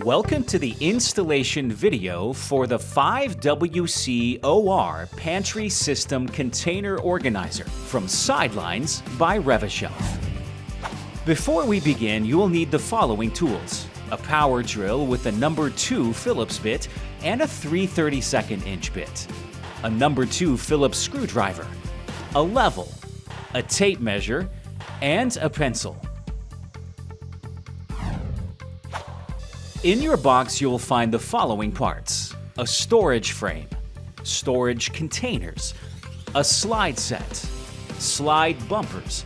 Welcome to the installation video for the 5WCOR Pantry System Container Organizer from Sidelines by Rev-A-Shelf. Before we begin, you will need the following tools: a power drill with a number 2 Phillips bit and a 3/32 inch bit, a number 2 Phillips screwdriver, a level, a tape measure, and a pencil. In your box, you'll find the following parts: a storage frame, storage containers, a slide set, slide bumpers,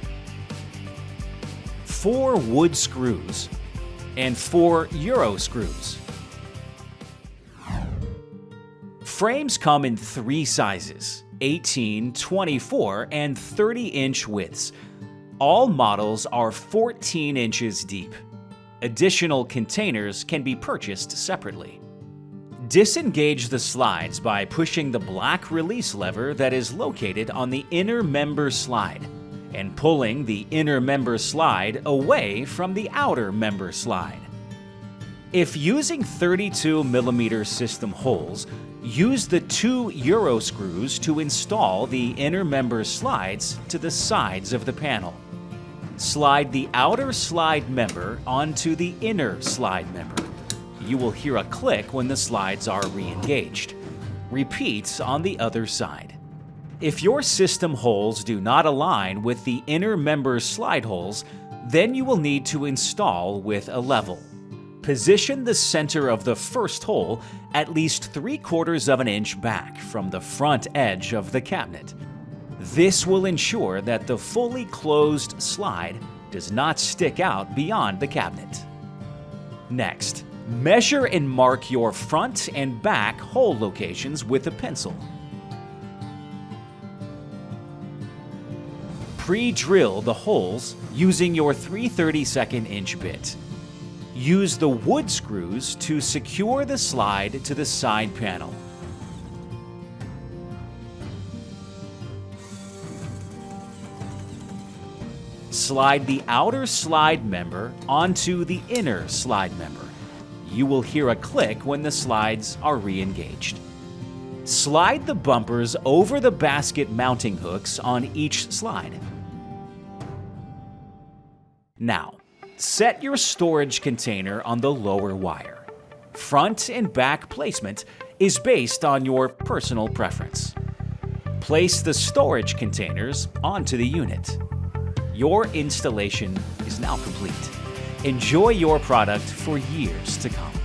4 wood screws, and 4 Euro screws. Frames come in 3 sizes: 18, 24, and 30-inch widths. All models are 14 inches deep. Additional containers can be purchased separately. Disengage the slides by pushing the black release lever that is located on the inner member slide and pulling the inner member slide away from the outer member slide. If using 32mm system holes, use the 2 Euro screws to install the inner member slides to the sides of the panel. Slide the outer slide member onto the inner slide member. You will hear a click when the slides are re-engaged. Repeat on the other side. If your system holes do not align with the inner member slide holes, then you will need to install with a level. Position the center of the first hole at least 3/4 inch back from the front edge of the cabinet. This will ensure that the fully closed slide does not stick out beyond the cabinet. Next, measure and mark your front and back hole locations with a pencil. Pre-drill the holes using your 3/32 inch bit. Use the wood screws to secure the slide to the side panel. Slide the outer slide member onto the inner slide member. You will hear a click when the slides are re-engaged. Slide the bumpers over the basket mounting hooks on each slide. Now, set your storage container on the lower wire. Front and back placement is based on your personal preference. Place the storage containers onto the unit. Your installation is now complete. Enjoy your product for years to come.